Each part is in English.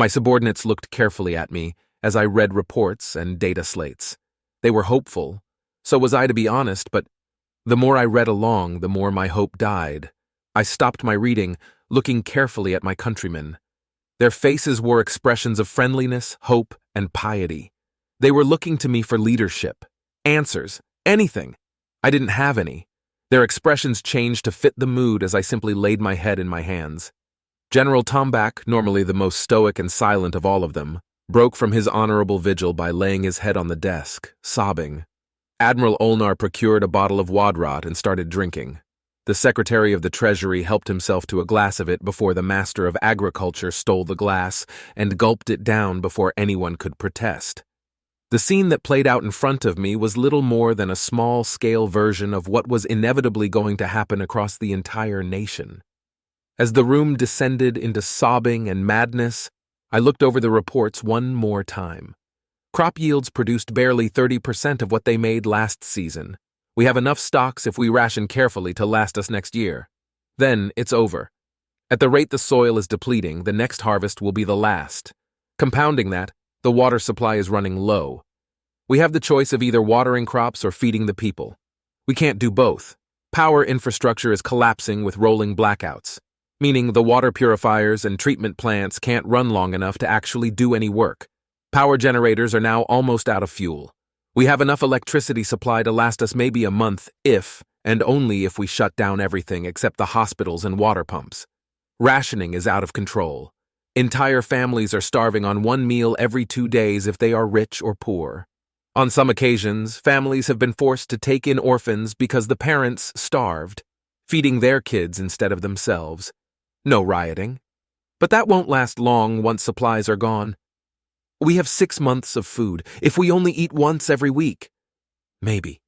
My subordinates looked carefully at me as I read reports and data slates. They were hopeful. So was I, to be honest, but the more I read along, the more my hope died. I stopped my reading, looking carefully at my countrymen. Their faces wore expressions of friendliness, hope, and piety. They were looking to me for leadership, answers, anything. I didn't have any. Their expressions changed to fit the mood as I simply laid my head in my hands. General Tombak, normally the most stoic and silent of all of them, broke from his honorable vigil by laying his head on the desk, sobbing. Admiral Olnar procured a bottle of Wadrot and started drinking. The Secretary of the Treasury helped himself to a glass of it before the Master of Agriculture stole the glass and gulped it down before anyone could protest. The scene that played out in front of me was little more than a small-scale version of what was inevitably going to happen across the entire nation. As the room descended into sobbing and madness, I looked over the reports one more time. Crop yields produced barely 30% of what they made last season. We have enough stocks if we ration carefully to last us next year. Then it's over. At the rate the soil is depleting, the next harvest will be the last. Compounding that, the water supply is running low. We have the choice of either watering crops or feeding the people. We can't do both. Power infrastructure is collapsing with rolling blackouts, meaning the water purifiers and treatment plants can't run long enough to actually do any work. Power generators are now almost out of fuel. We have enough electricity supply to last us maybe a month if, and only if we shut down everything except the hospitals and water pumps. Rationing is out of control. Entire families are starving on one meal every 2 days if they are rich or poor. On some occasions, families have been forced to take in orphans because the parents starved, feeding their kids instead of themselves. No rioting. But that won't last long once supplies are gone. We have 6 months of food if we only eat once every week. Maybe.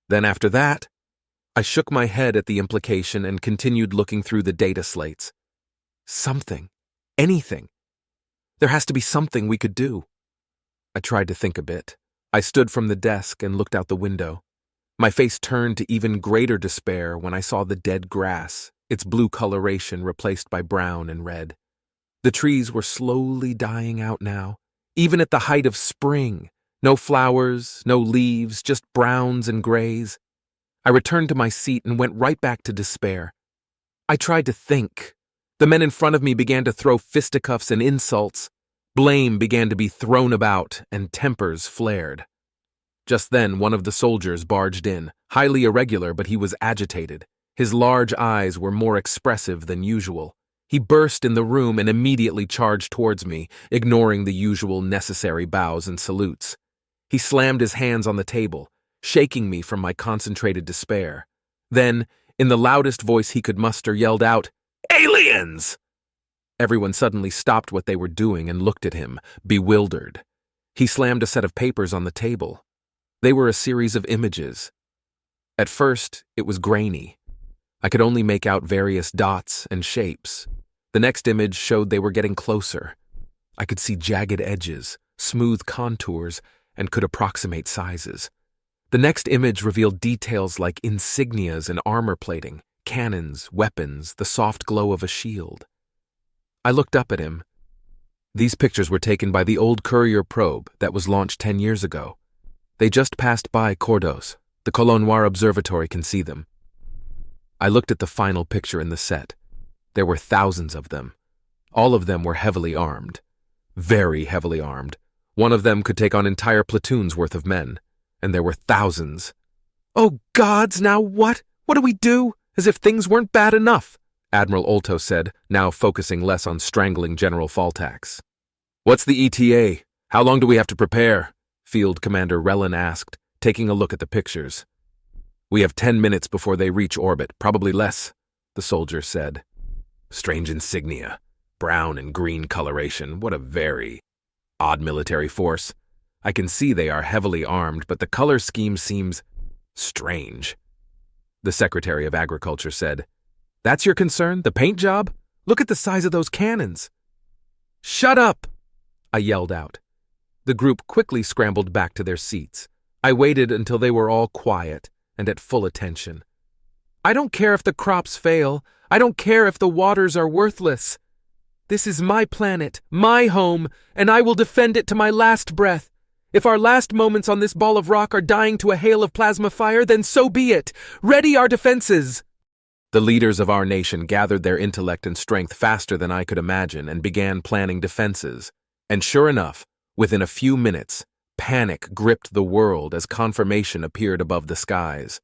Then after that, I shook my head at the implication and continued looking through the data slates. Something. Anything. There has to be something we could do. I tried to think a bit. I stood from the desk and looked out the window. My face turned to even greater despair when I saw the dead grass, its blue coloration replaced by brown and red. The trees were slowly dying out now, even at the height of spring. No flowers, no leaves, just browns and grays. I returned to my seat and went right back to despair. I tried to think. The men in front of me began to throw fisticuffs and insults. Blame began to be thrown about, and tempers flared. Just then, one of the soldiers barged in, highly irregular, but he was agitated. His large eyes were more expressive than usual. He burst in the room and immediately charged towards me, ignoring the usual necessary bows and salutes. He slammed his hands on the table, shaking me from my concentrated despair. Then, in the loudest voice he could muster, yelled out, "Aliens!" Everyone suddenly stopped what they were doing and looked at him, bewildered. He slammed a set of papers on the table. They were a series of images. At first, it was grainy. I could only make out various dots and shapes. The next image showed they were getting closer. I could see jagged edges, smooth contours, and could approximate sizes. The next image revealed details like insignias and armor plating, cannons, weapons, the soft glow of a shield. I looked up at him. These pictures were taken by the old Courier probe that was launched 10 years ago. They just passed by Cordos. The Colo Noir Observatory can see them. I looked at the final picture in the set. There were thousands of them. All of them were heavily armed. Very heavily armed. One of them could take on entire platoons worth of men. And there were thousands. "Oh gods, now what? What do we do? As if things weren't bad enough," Admiral Olto said, now focusing less on strangling General Faltax. "What's the ETA? How long do we have to prepare?" Field Commander Relin asked, taking a look at the pictures. "We have 10 minutes before they reach orbit, probably less," the soldier said. "Strange insignia, brown and green coloration, what a very odd military force. I can see they are heavily armed, but the color scheme seems strange." The Secretary of Agriculture said, "That's your concern, the paint job? Look at the size of those cannons." "Shut up!" I yelled out. The group quickly scrambled back to their seats. I waited until they were all quiet and at full attention. "I don't care if the crops fail. I don't care if the waters are worthless." This is my planet, my home, and I will defend it to my last breath. If our last moments on this ball of rock are dying to a hail of plasma fire, then so be it. Ready our defenses!" The leaders of our nation gathered their intellect and strength faster than I could imagine and began planning defenses. And sure enough, within a few minutes, panic gripped the world as confirmation appeared above the skies.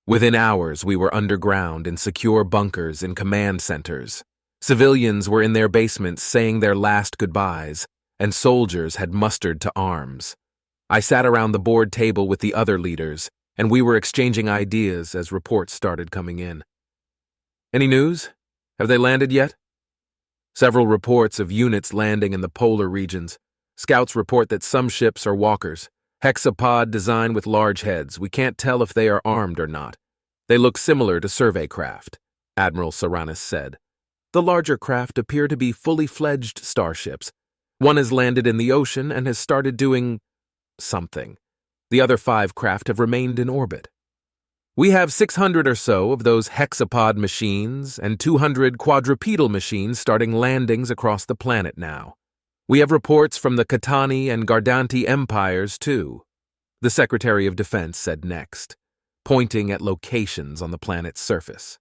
Within hours, we were underground in secure bunkers in command centers. Civilians were in their basements saying their last goodbyes, and soldiers had mustered to arms. I sat around the board table with the other leaders, and we were exchanging ideas as reports started coming in. "Any news? Have they landed yet?" Several reports of units landing in the polar regions. Scouts report that some ships are walkers, hexapod design with large heads. We can't tell if they are armed or not. They look similar to survey craft, Admiral Soranis said. The larger craft appear to be fully fledged starships. One has landed in the ocean and has started doing something. The other 5 craft have remained in orbit. We have 600 or so of those hexapod machines and 200 quadrupedal machines starting landings across the planet now. We have reports from the Katani and Gardanti empires, too, the Secretary of Defense said next, pointing at locations on the planet's surface.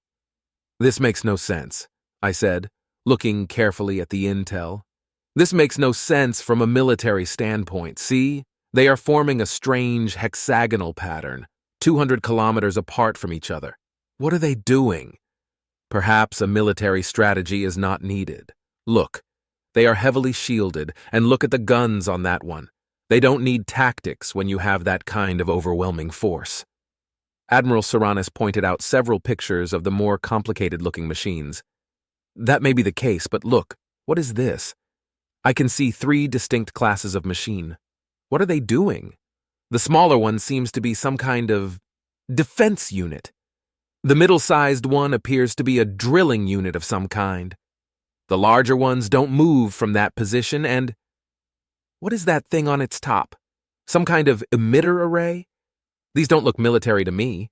"This makes no sense," I said, looking carefully at the intel. "This makes no sense from a military standpoint. See, they are forming a strange hexagonal pattern, 200 kilometers apart from each other. What are they doing? Perhaps a military strategy is not needed. Look, they are heavily shielded, and look at the guns on that one. They don't need tactics when you have that kind of overwhelming force." Admiral Soranis pointed out several pictures of the more complicated-looking machines. "That may be the case, but look, what is this? I can see 3 distinct classes of machine. What are they doing? The smaller one seems to be some kind of defense unit. The middle-sized one appears to be a drilling unit of some kind. The larger ones don't move from that position, and what is that thing on its top? Some kind of emitter array? These don't look military to me,"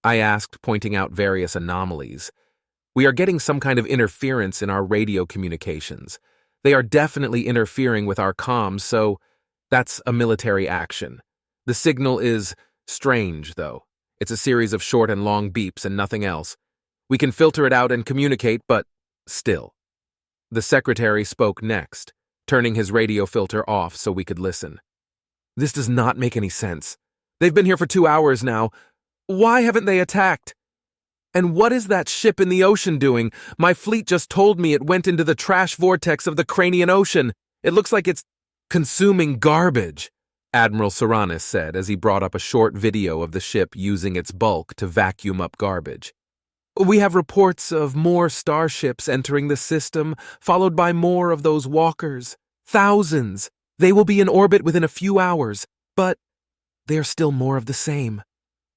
I asked, pointing out various anomalies. "We are getting some kind of interference in our radio communications. They are definitely interfering with our comms, so that's a military action. The signal is strange, though. It's a series of short and long beeps and nothing else. We can filter it out and communicate, but still." The secretary spoke next, turning his radio filter off so we could listen. "This does not make any sense. They've been here for 2 hours now. Why haven't they attacked? And what is that ship in the ocean doing? My fleet just told me it went into the trash vortex of the Cranian Ocean. It looks like it's consuming garbage," Admiral Soranis said as he brought up a short video of the ship using its bulk to vacuum up garbage. "We have reports of more starships entering the system, followed by more of those walkers. Thousands. They will be in orbit within a few hours, but they are still more of the same.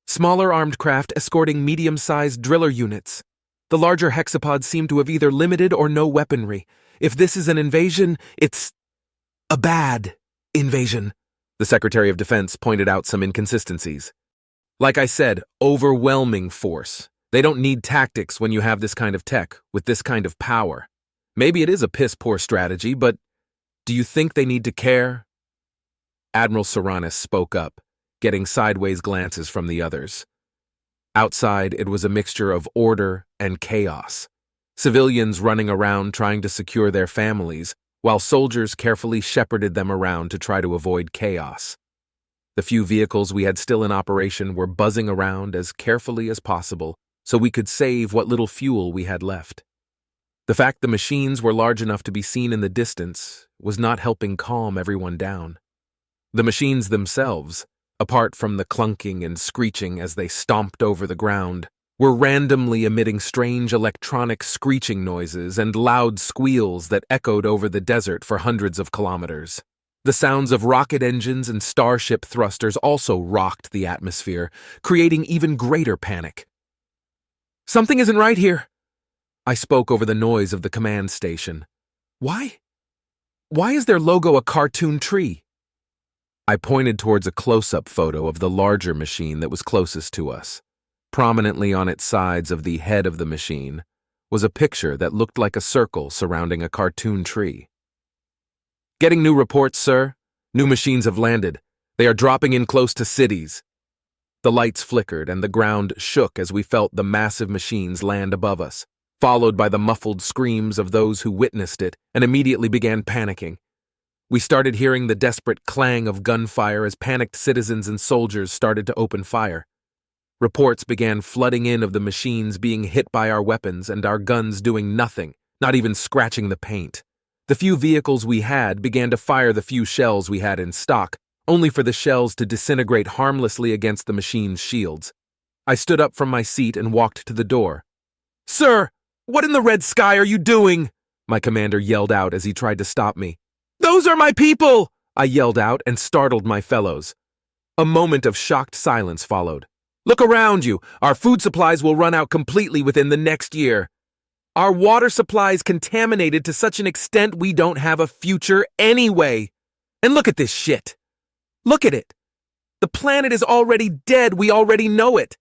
Smaller armed craft escorting medium-sized driller units. The larger hexapods seem to have either limited or no weaponry. If this is an invasion, it's a bad invasion." The Secretary of Defense pointed out some inconsistencies. "Like I said, overwhelming force. They don't need tactics when you have this kind of tech, with this kind of power. Maybe it is a piss-poor strategy, but do you think they need to care?" Admiral Soranis spoke up, getting sideways glances from the others. Outside, it was a mixture of order and chaos. Civilians running around trying to secure their families, while soldiers carefully shepherded them around to try to avoid chaos. The few vehicles we had still in operation were buzzing around as carefully as possible so we could save what little fuel we had left. The fact the machines were large enough to be seen in the distance was not helping calm everyone down. The machines themselves, apart from the clunking and screeching as they stomped over the ground, were randomly emitting strange electronic screeching noises and loud squeals that echoed over the desert for hundreds of kilometers. The sounds of rocket engines and starship thrusters also rocked the atmosphere, creating even greater panic. "Something isn't right here," I spoke over the noise of the command station. Why is their logo a cartoon tree?" I pointed towards a close-up photo of the larger machine that was closest to us. Prominently on its sides of the head of the machine was a picture that looked like a circle surrounding a cartoon tree. "Getting new reports, sir. New machines have landed. They are dropping in close to cities." The lights flickered and the ground shook as we felt the massive machines land above us, followed by the muffled screams of those who witnessed it and immediately began panicking. We started hearing the desperate clang of gunfire as panicked citizens and soldiers started to open fire. Reports began flooding in of the machines being hit by our weapons and our guns doing nothing, not even scratching the paint. The few vehicles we had began to fire the few shells we had in stock, only for the shells to disintegrate harmlessly against the machine's shields. I stood up from my seat and walked to the door. "Sir, what in the red sky are you doing?" my commander yelled out as he tried to stop me. "Those are my people!" I yelled out and startled my fellows. A moment of shocked silence followed. "Look around you. Our food supplies will run out completely within the next year. Our water supply is contaminated to such an extent we don't have a future anyway. And look at this shit. Look at it. The planet is already dead. We already know it."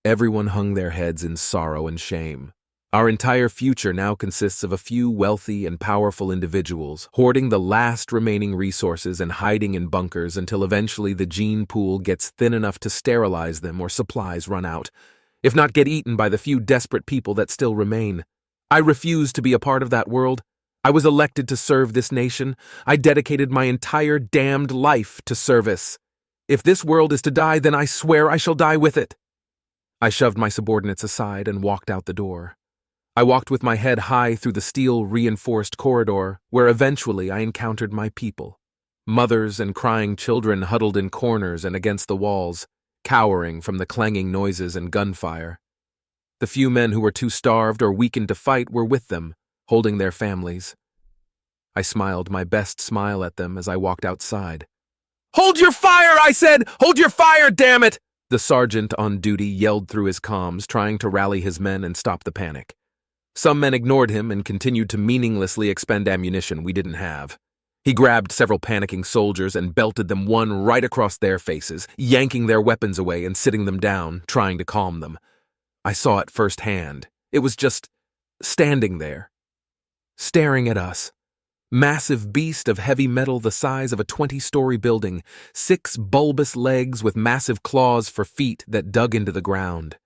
Everyone hung their heads in sorrow and shame. Our entire future now consists of a few wealthy and powerful individuals hoarding the last remaining resources and hiding in bunkers until eventually the gene pool gets thin enough to sterilize them or supplies run out, if not get eaten by the few desperate people that still remain. I refuse to be a part of that world. I was elected to serve this nation. I dedicated my entire damned life to service. If this world is to die, then I swear I shall die with it. I shoved my subordinates aside and walked out the door. I walked with my head high through the steel-reinforced corridor, where eventually I encountered my people. Mothers and crying children huddled in corners and against the walls, cowering from the clanging noises and gunfire. The few men who were too starved or weakened to fight were with them, holding their families. I smiled my best smile at them as I walked outside. "Hold your fire, I said! Hold your fire, damn it!" The sergeant on duty yelled through his comms, trying to rally his men and stop the panic. Some men ignored him and continued to meaninglessly expend ammunition we didn't have. He grabbed several panicking soldiers and belted them one right across their faces, yanking their weapons away and sitting them down, trying to calm them. I saw it firsthand. It was just standing there, staring at us. Massive beast of heavy metal the size of a 20-story building, 6 bulbous legs with massive claws for feet that dug into the ground.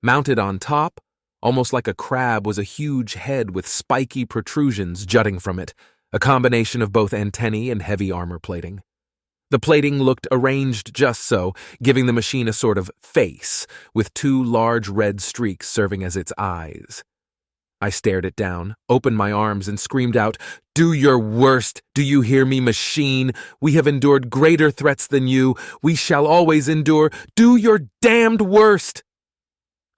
Mounted on top, almost like a crab, was a huge head with spiky protrusions jutting from it, a combination of both antennae and heavy armor plating. The plating looked arranged just so, giving the machine a sort of face, with 2 large red streaks serving as its eyes. I stared it down, opened my arms, and screamed out, "Do your worst! Do you hear me, machine? We have endured greater threats than you. We shall always endure. Do your damned worst!"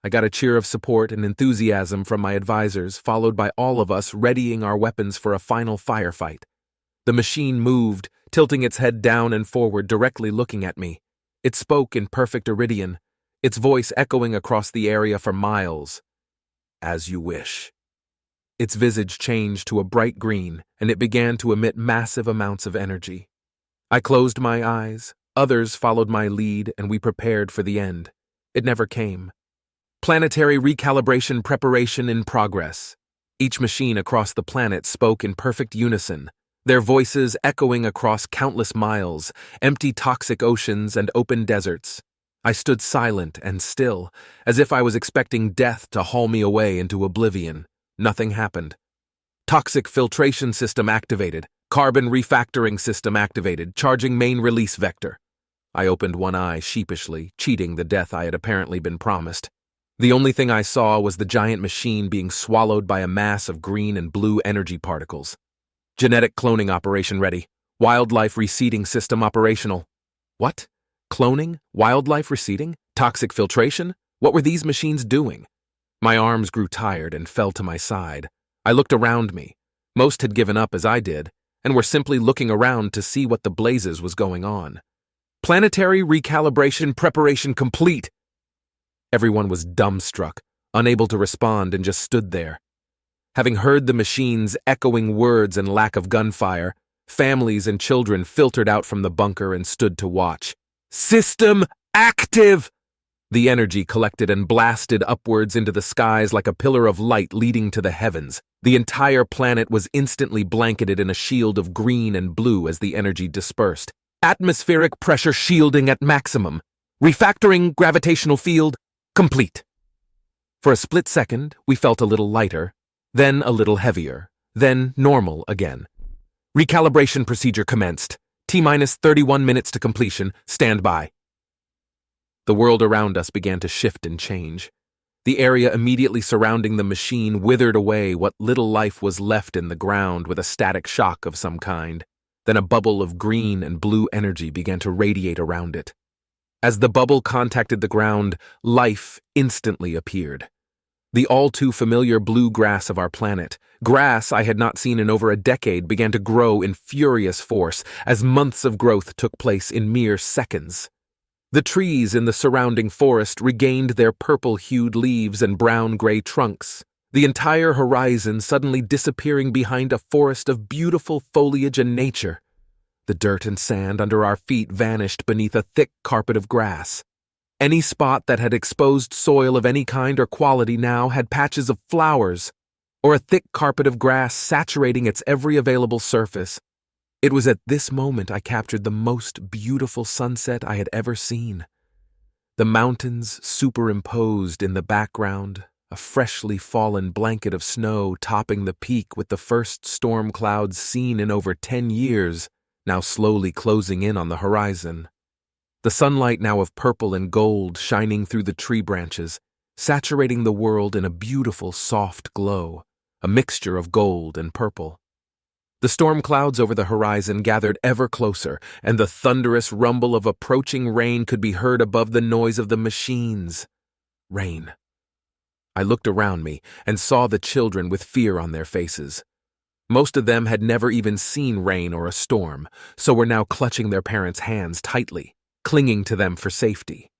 I got a cheer of support and enthusiasm from my advisors, followed by all of us readying our weapons for a final firefight. The machine moved, tilting its head down and forward, directly looking at me. It spoke in perfect Iridian, its voice echoing across the area for miles. "As you wish." Its visage changed to a bright green, and it began to emit massive amounts of energy. I closed my eyes, others followed my lead, and we prepared for the end. It never came. Planetary recalibration preparation in progress. Each machine across the planet spoke in perfect unison, their voices echoing across countless miles, empty toxic oceans and open deserts. I stood silent and still, as if I was expecting death to haul me away into oblivion. Nothing happened. Toxic filtration system activated. Carbon refactoring system activated, charging main release vector. I opened one eye sheepishly, cheating the death I had apparently been promised. The only thing I saw was the giant machine being swallowed by a mass of green and blue energy particles. Genetic cloning operation ready. Wildlife reseeding system operational. What? Cloning? Wildlife reseeding? Toxic filtration? What were these machines doing? My arms grew tired and fell to my side. I looked around me. Most had given up as I did, and were simply looking around to see what the blazes was going on. Planetary recalibration preparation complete. Everyone was dumbstruck, unable to respond, and just stood there. Having heard the machine's echoing words and lack of gunfire, families and children filtered out from the bunker and stood to watch. "System active!" The energy collected and blasted upwards into the skies like a pillar of light leading to the heavens. The entire planet was instantly blanketed in a shield of green and blue as the energy dispersed. Atmospheric pressure shielding at maximum. Refactoring gravitational field complete. For a split second, we felt a little lighter, then a little heavier, then normal again. Recalibration procedure commenced. T-minus 31 minutes to completion. Stand by. The world around us began to shift and change. The area immediately surrounding the machine withered away what little life was left in the ground with a static shock of some kind. Then a bubble of green and blue energy began to radiate around it. As the bubble contacted the ground, life instantly appeared. The all-too-familiar blue grass of our planet, grass I had not seen in over a decade, began to grow in furious force as months of growth took place in mere seconds. The trees in the surrounding forest regained their purple-hued leaves and brown-gray trunks, the entire horizon suddenly disappearing behind a forest of beautiful foliage and nature. The dirt and sand under our feet vanished beneath a thick carpet of grass. Any spot that had exposed soil of any kind or quality now had patches of flowers, or a thick carpet of grass saturating its every available surface. It was at this moment I captured the most beautiful sunset I had ever seen. The mountains superimposed in the background, a freshly fallen blanket of snow topping the peak with the first storm clouds seen in over 10 years, now slowly closing in on the horizon. The sunlight now of purple and gold shining through the tree branches, saturating the world in a beautiful soft glow, a mixture of gold and purple. The storm clouds over the horizon gathered ever closer, and the thunderous rumble of approaching rain could be heard above the noise of the machines. Rain. I looked around me and saw the children with fear on their faces. Most of them had never even seen rain or a storm, so were now clutching their parents' hands tightly, clinging to them for safety.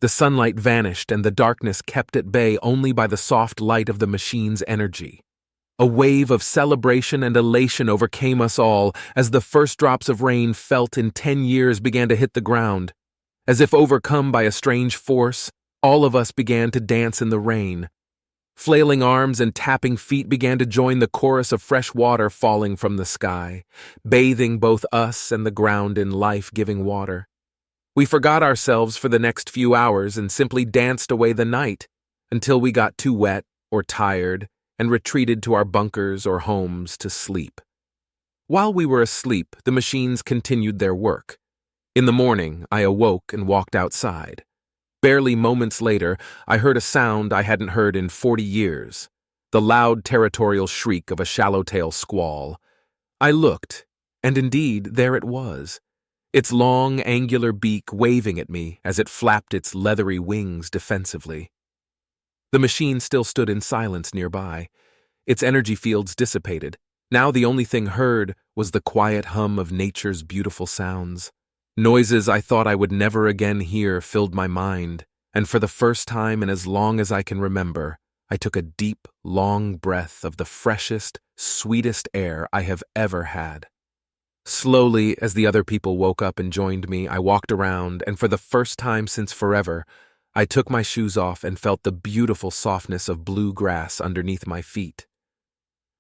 The sunlight vanished and the darkness kept at bay only by the soft light of the machine's energy. A wave of celebration and elation overcame us all as the first drops of rain felt in 10 years began to hit the ground. As if overcome by a strange force, all of us began to dance in the rain. Flailing arms and tapping feet began to join the chorus of fresh water falling from the sky, bathing both us and the ground in life-giving water. We forgot ourselves for the next few hours and simply danced away the night until we got too wet or tired and retreated to our bunkers or homes to sleep. While we were asleep, the machines continued their work. In the morning, I awoke and walked outside. Barely moments later, I heard a sound I hadn't heard in 40 years, the loud territorial shriek of a swallowtail squall. I looked, and indeed, there it was, its long, angular beak waving at me as it flapped its leathery wings defensively. The machine still stood in silence nearby. Its energy fields dissipated. Now the only thing heard was the quiet hum of nature's beautiful sounds. Noises I thought I would never again hear filled my mind, and for the first time in as long as I can remember, I took a deep, long breath of the freshest, sweetest air I have ever had. Slowly, as the other people woke up and joined me, I walked around, and for the first time since forever, I took my shoes off and felt the beautiful softness of blue grass underneath my feet.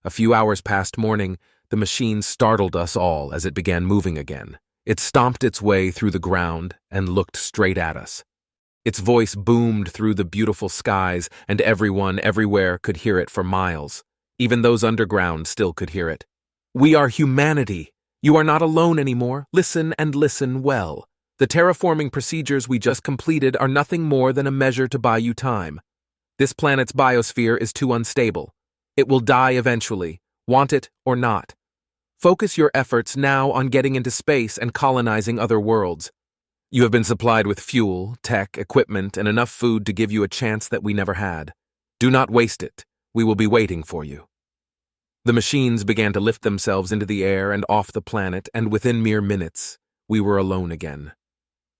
A few hours past morning, the machine startled us all as it began moving again. It stomped its way through the ground and looked straight at us. Its voice boomed through the beautiful skies, and everyone everywhere could hear it for miles. Even those underground still could hear it. "We are humanity. You are not alone anymore. Listen and listen well. The terraforming procedures we just completed are nothing more than a measure to buy you time. This planet's biosphere is too unstable. It will die eventually, want it or not. Focus your efforts now on getting into space and colonizing other worlds. You have been supplied with fuel, tech, equipment, and enough food to give you a chance that we never had. Do not waste it. We will be waiting for you." The machines began to lift themselves into the air and off the planet, and within mere minutes, we were alone again.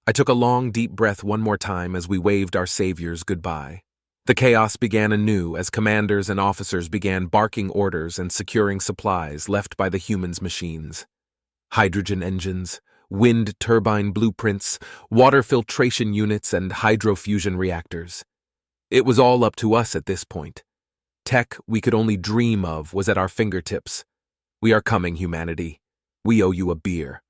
I took a long, deep breath one more time as we waved our saviors goodbye. The chaos began anew as commanders and officers began barking orders and securing supplies left by the humans' machines. Hydrogen engines, wind turbine blueprints, water filtration units, and hydrofusion reactors. It was all up to us at this point. Tech we could only dream of was at our fingertips. We are coming, humanity. We owe you a beer.